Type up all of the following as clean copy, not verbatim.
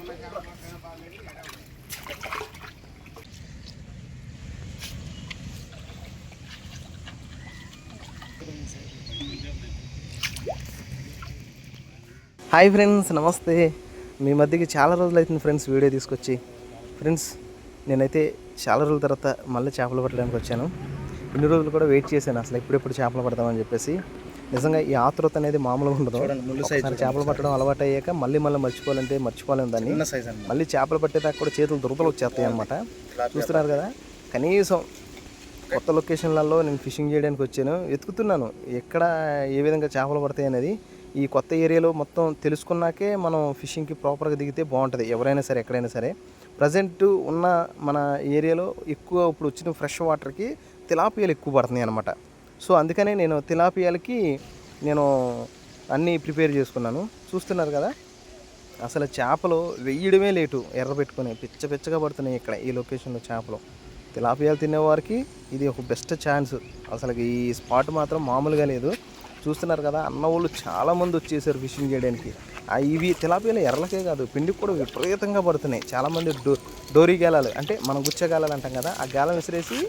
Hi friends, నమస్తే. మీ మధ్యకి చాలా రోజులు అవుతుంది ఫ్రెండ్స్ వీడియో తీసుకొచ్చి. ఫ్రెండ్స్, నేనైతే చాలా రోజుల తర్వాత మళ్ళీ చేపలు పట్టడానికి వచ్చాను. ఇన్ని రోజులు కూడా వెయిట్ చేశాను అసలు ఎప్పుడెప్పుడు చేపలు పడతామని చెప్పేసి. నిజంగా ఈ ఆతృత అనేది మామూలుగా ఉండదు. చేపలు పట్టడం అలవాటు అయ్యాక మళ్ళీ మర్చిపోలేము దాన్ని. మళ్ళీ చేపలు పట్టేదాకా కూడా చేతులు దురదలు వచ్చేస్తాయి అనమాట. చూస్తున్నారు కదా, కనీసం కొత్త లొకేషన్లలో నేను ఫిషింగ్ చేయడానికి వచ్చాను. వెతుకుతున్నాను ఎక్కడ ఏ విధంగా చేపలు పడతాయి అనేది. ఈ కొత్త ఏరియాలో మొత్తం తెలుసుకున్నాకే మనం ఫిషింగ్కి ప్రాపర్గా దిగితే బాగుంటుంది, ఎవరైనా సరే ఎక్కడైనా సరే. ప్రజెంట్ ఉన్న మన ఏరియాలో ఎక్కువ ఇప్పుడు వచ్చిన ఫ్రెష్ వాటర్కి తిలాపియాలు ఎక్కువ పడుతున్నాయి అనమాట. సో అందుకనే నేను తిలాపియాలకి అన్నీ ప్రిపేర్ చేసుకున్నాను. చూస్తున్నారు కదా, అసలు చేపలు వెయ్యడమే లేటు, ఎర్రబెట్టుకొని పిచ్చగా పడుతున్నాయి ఇక్కడ ఈ లొకేషన్లో చేపలు. తిలాపియాలు తినేవారికి ఇది ఒక బెస్ట్ ఛాన్స్. అసలు ఈ స్పాట్ మాత్రం మామూలుగా లేదు. చూస్తున్నారు కదా, అన్న వాళ్ళు చాలామంది వచ్చేసారు ఫిషింగ్ చేయడానికి. ఇవి తిలాపియాలు ఎర్రలకే కాదు, పిండికి కూడా విపరీతంగా పడుతున్నాయి. చాలామంది డోరీ గేలాలు అంటే మనం గుచ్చే గాలాలు అంటాం కదా, ఆ గాలం విసిరేసి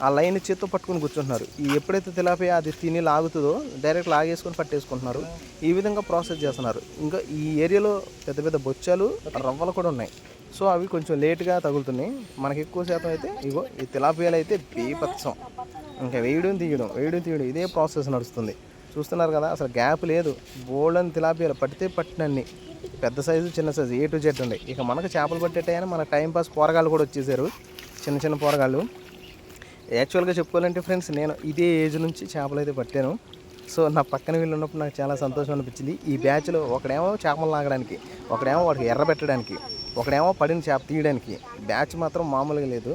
ఆ లైన్ చేత్తో పట్టుకుని కూర్చుంటున్నారు. ఎప్పుడైతే తిలాపియా అది తిని లాగుతుందో డైరెక్ట్ లాగేసుకొని పట్టేసుకుంటున్నారు. ఈ విధంగా ప్రాసెస్ చేస్తున్నారు. ఇంకా ఈ ఏరియాలో పెద్ద బొచ్చాలు, రవ్వలు కూడా ఉన్నాయి. సో అవి కొంచెం లేట్గా తగులుతున్నాయి. మనకి ఎక్కువ శాతం అయితే ఇగో ఈ తిలాపియాలు అయితే బీభత్సం. ఇంకా వేయడం తీయడం ఇదే ప్రాసెస్ నడుస్తుంది. చూస్తున్నారు కదా, అసలు గ్యాప్ లేదు. బోల్డన్ తిలాపియాలు పట్టితే పట్టినన్ని, పెద్ద సైజు చిన్న సైజు A to Z ఉన్నాయి. ఇక మనకు చేపలు పట్టేటైనా మన టైంపాస్ పోరగాళ్ళు కూడా వచ్చేసారు, చిన్న పోరగాళ్ళు. యాక్చువల్గా చెప్పుకోవాలంటే ఫ్రెండ్స్, నేను ఇదే ఏజ్ నుంచి చేపలు అయితే పట్టాను. సో నా పక్కన వీళ్ళు ఉన్నప్పుడు నాకు చాలా సంతోషం అనిపించింది. ఈ బ్యాచ్లో ఒకడేమో చేపలు లాగడానికి, ఒకడేమో వాడికి ఎర్ర పెట్టడానికి, ఒకడేమో పడిన చేప తీయడానికి. బ్యాచ్ మాత్రం మామూలుగా లేదు,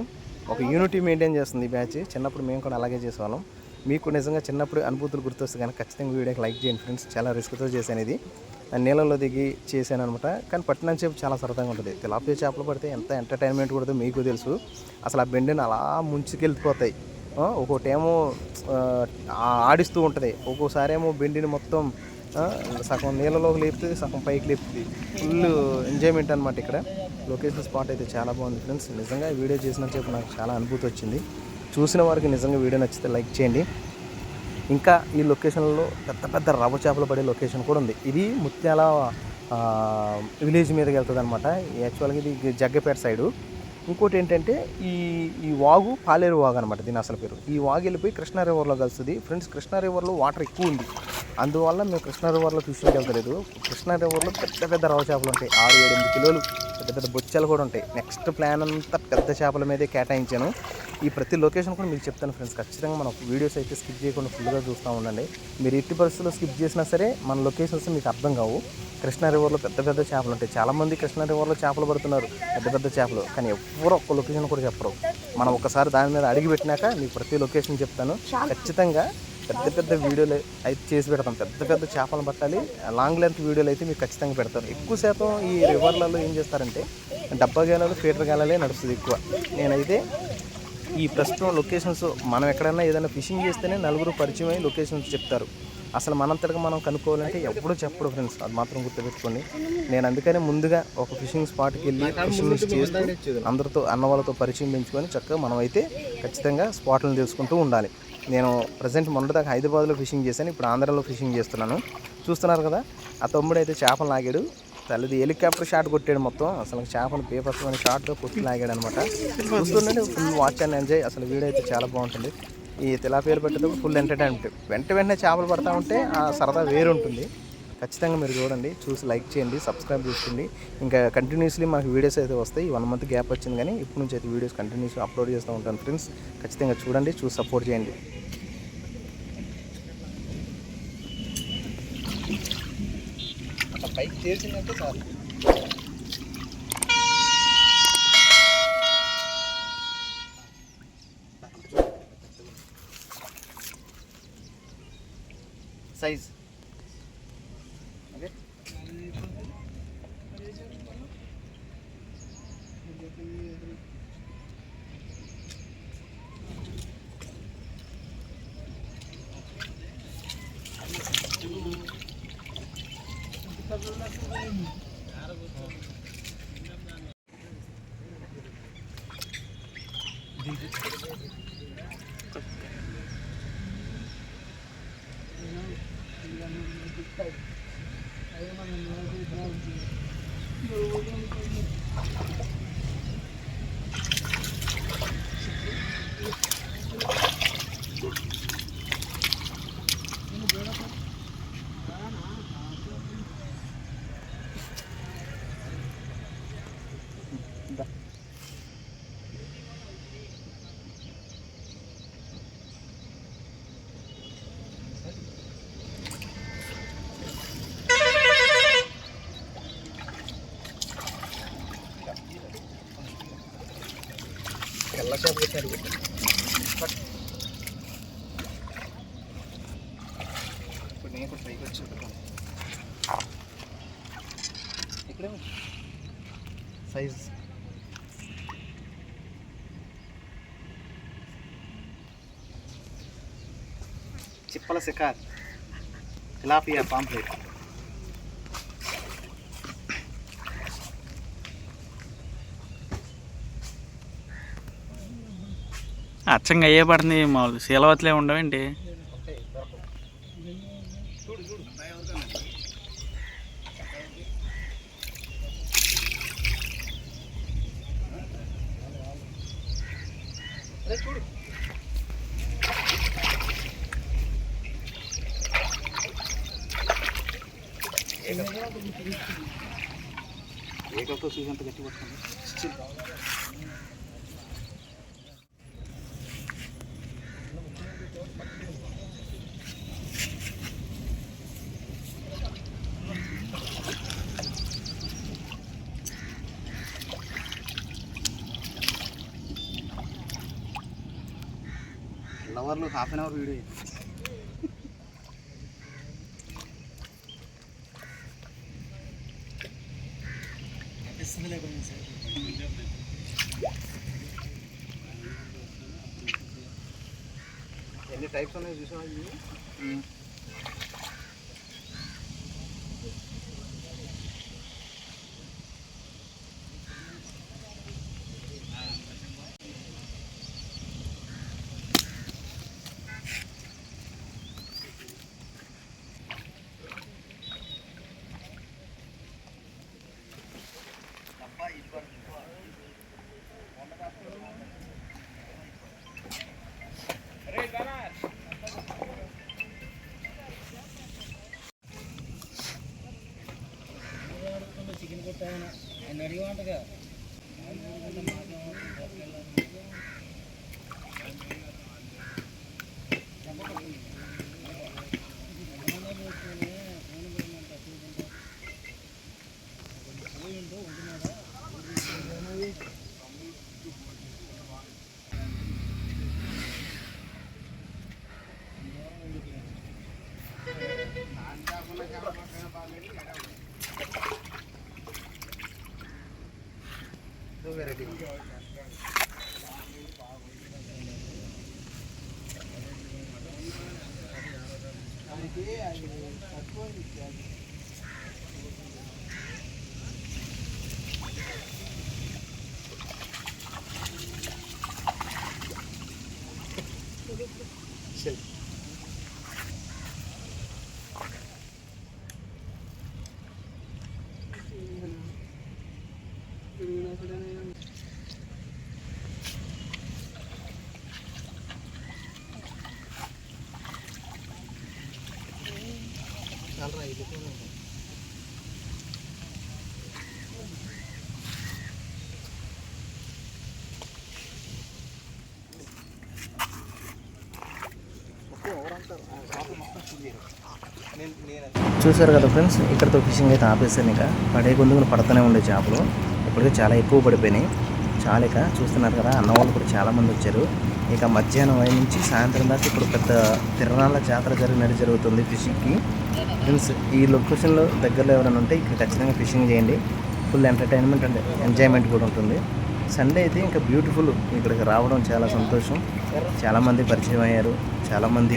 ఒక యూనిటీ మెయింటైన్ చేస్తుంది ఈ బ్యాచ్. చిన్నప్పుడు మేము కూడా అలాగే చేసేవాళ్ళం. మీకు నిజంగా చిన్నప్పుడు అనుభూతులు గుర్తొస్తే కానీ ఖచ్చితంగా వీడియోకి లైక్ చేయండి ఫ్రెండ్స్. చాలా రిస్క్తో చేశాను ఇది, నీళ్ళలో దిగి చేశాను అనమాట. కానీ పట్టిన చేప చాలా సరదాగా ఉంటుంది. తిలాపియా చేపలు పడితే ఎంత ఎంటర్టైన్మెంట్ కూడా మీకు తెలుసు. అసలు ఆ బెండిని అలా ముంచుకెళ్ళిపోతాయి. ఒక్కోటేమో ఆడిస్తూ ఉంటుంది, ఒక్కోసారి ఏమో బెండిని మొత్తం సగం నీళ్ళలోకి లేపుతుంది, సగం పైకి లేపుతుంది. ఫుల్ ఎంజాయ్మెంట్ అనమాట. ఇక్కడ లొకేషన్ స్పాట్ అయితే చాలా బాగుంది ఫ్రెండ్స్. నిజంగా వీడియో చేసినంతసేపు నాకు చాలా అనుభూతి వచ్చింది. చూసిన వారికి నిజంగా వీడియో నచ్చితే లైక్ చేయండి. ఇంకా ఈ లొకేషన్లో పెద్ద రవ్వ చేపలు పడే లొకేషన్ కూడా ఉంది. ఇది ముత్యాల విలేజ్ మీదకి వెళ్తుంది అనమాట. యాక్చువల్గా ఇది జగ్గపేట సైడు. ఇంకోటి ఏంటంటే ఈ వాగు పాలేరు వాగు అనమాట, దీని అసలు పేరు. ఈ వాగు వెళ్ళిపోయి కృష్ణా రివర్లో కలుస్తుంది ఫ్రెండ్స్. కృష్ణా రివర్లో వాటర్ ఎక్కువ ఉంది, అందువల్ల మేము కృష్ణా రివర్లో ఫిషింగ్కి వెళ్తలేదు. కృష్ణా రివర్లో పెద్ద రవ్వ చేపలు ఉంటాయి, 6-8 కిలోలు పెద్ద బొచ్చాలు కూడా ఉంటాయి. నెక్స్ట్ ప్లాన్ అంతా పెద్ద చేపల మీదే కేటాయించాను. ఈ ప్రతి లొకేషన్ కూడా మీకు చెప్తాను ఫ్రెండ్స్. ఖచ్చితంగా మన వీడియోస్ అయితే స్కిప్ చేయకుండా ఫుల్గా చూస్తూ ఉండండి. మీరు ఎట్టి పరిస్థితుల్లో స్కిప్ చేసినా సరే మన లొకేషన్స్ మీకు అర్థం కావు. కృష్ణా రివర్లో పెద్ద చేపలు ఉంటాయి. చాలామంది కృష్ణా రివర్లో చేపలు పడుతున్నారు, పెద్ద చేపలు, కానీ ఎవరు ఒక్క లొకేషన్ కూడా చెప్పరు. మనం ఒకసారి దాని మీద అడిగి పెట్టినాక మీకు ప్రతి లొకేషన్ చెప్తాను. ఖచ్చితంగా పెద్ద వీడియోలు అయితే చేసి పెడతాం. పెద్ద చేపలు పట్టాలి, లాంగ్ లెంత్ వీడియోలు అయితే మీకు ఖచ్చితంగా పెడతారు. ఎక్కువ శాతం ఈ రివర్లలో ఏం చేస్తారంటే డబ్బా గేలాలు, ఫీటర్ గేలాలే నడుస్తుంది ఎక్కువ. నేనైతే ఈ ప్రస్తుతం లొకేషన్స్ మనం ఎక్కడైనా ఏదైనా ఫిషింగ్ చేస్తేనే నలుగురు పరిచయం అయ్యి లొకేషన్స్ చెప్తారు. అసలు మనంతటిగా మనం కనుక్కోవాలంటే ఎప్పుడూ చెప్పడు ఫ్రెండ్స్, అది మాత్రం గుర్తుపెట్టుకోండి. నేను అందుకనే ముందుగా ఒక ఫిషింగ్ స్పాట్కి వెళ్ళి ఫిషింగ్ చేస్తూ అందరితో అన్న వాళ్ళతో పరిచయం పెంచుకొని చక్కగా మనం అయితే ఖచ్చితంగా స్పాట్లను తెలుసుకుంటూ ఉండాలి. నేను ప్రజెంట్ మొన్నటిదాకా హైదరాబాద్లో ఫిషింగ్ చేశాను, ఇప్పుడు ఆంధ్రాలో ఫిషింగ్ చేస్తున్నాను. చూస్తున్నారు కదా, ఆ తమ్ముడు అయితే చేపలు లాగాడు. తల్లిది హెలికాప్టర్ షాట్ కొట్టాడు మొత్తం. అసలు చేపలు పేపర్స్ షాట్తో కొట్టి లాగాడు అనమాట. చూస్తుండే ఫుల్ వాచ్ అండ్ ఎంజాయ్. అసలు వీడియో అయితే చాలా బాగుంటుంది. ఈ తిలాపియాలు పెట్టేటప్పుడు ఫుల్ ఎంటర్టైన్మెంట్. వెంటనే చేపలు పడతా ఉంటే ఆ సరదా వేరు ఉంటుంది. ఖచ్చితంగా మీరు చూడండి, చూసి లైక్ చేయండి, సబ్స్క్రైబ్ చేసుకోండి. ఇంకా కంటిన్యూస్లీ మనకు వీడియోస్ అయితే వస్తాయి. 1 month గ్యాప్ వచ్చింది, కానీ ఇప్పుడు నుంచి అయితే వీడియోస్ కంటిన్యూస్గా అప్లోడ్ చేస్తూ ఉంటాను ఫ్రెండ్స్. ఖచ్చితంగా చూడండి, చూసి సపోర్ట్ చేయండి. పైకి తేల్చిందంటే సార్ సైజ్ ఓకే. తెల్ల చేప పెట్టారు. ఇప్పుడు నేను కూడా పైకి వచ్చి ఇక్కడ సైజ్ చిప్పల శికార్, తిలాపియా, పాంప్లెట్. అచ్చంగా అయ్యే పడుతుంది. మామూలు శీలవతిలే ఉండవేంటి? ఏకతో చూసేంత గట్టి పడుతుంది. లవర్లు ½ అన్ అవర్ వీడియో. ఎన్ని టైప్స్ ఉన్నాయి చూసావా? చికెన్ కొట్టాను ఆయన అడిగంటగా. వెరైటీ చాలా ఇది చూసారు కదా ఫ్రెండ్స్, ఇక్కడతో ఫిషింగ్ అయితే ఆపేసాను. ఇక పడే కొందుకు పడుతూనే ఉండే చేపలు ఇప్పటికే చాలా ఎక్కువ పడిపోయినాయి. చాలా ఇక చూస్తున్నారు కదా, అన్న వాళ్ళు కూడా చాలామంది వచ్చారు. ఇక మధ్యాహ్నం నుంచి సాయంత్రం దాకా ఇప్పుడు పెద్ద తిరణాల జాతర జరిగినట్టు జరుగుతుంది ఫిషింగ్కి. ఫ్రెండ్స్ ఈ లొకేషన్లో దగ్గరలో ఎవరైనా ఉంటే ఇక్కడ ఖచ్చితంగా ఫిషింగ్ చేయండి. ఫుల్ ఎంటర్టైన్మెంట్ అండ్ ఎంజాయ్మెంట్ కూడా ఉంటుంది. సండే అయితే ఇంకా బ్యూటిఫుల్. ఇక్కడికి రావడం చాలా సంతోషం. చాలామంది పరిచయం అయ్యారు, చాలామంది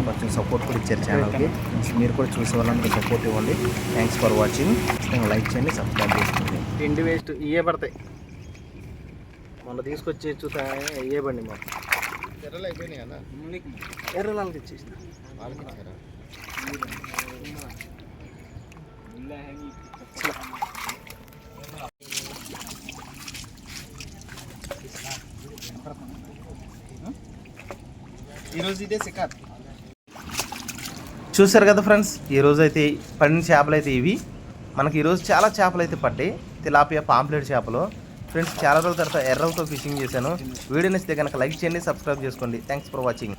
కొంచెం సపోర్ట్ కూడా ఇచ్చారు ఛానల్కి. మీరు కూడా చూసే వాళ్ళందరూ సపోర్ట్ ఇవ్వండి. Thanks for watching. లైక్ చేయండి, సబ్స్క్రైబ్ చేసుకోండి. తిండి వేస్ట్ ఇవే పడతాయి. మొన్న తీసుకొచ్చి చూసా ఇవే బండి మాకు ఎర్రలు అయిపోయినాయి అన్న. ఎర్రలు వాళ్ళకి ఇచ్చేసిన ఈరోజు ఇదే సికార్. చూసారు కదా ఫ్రెండ్స్, ఈరోజు అయితే పడిన చేపలు అయితే ఇవి. మనకి ఈరోజు చాలా చేపలు అయితే పట్టాయి. తిలాపియా, పాంప్లెట్ చేపలు. ఫ్రెండ్స్ చాలా రోజుల తర్వాత ఎర్రలతో ఫిషింగ్ చేశాను. వీడియో నచ్చితే కనుక లైక్ చేయండి, సబ్స్క్రైబ్ చేసుకోండి. Thanks for watching.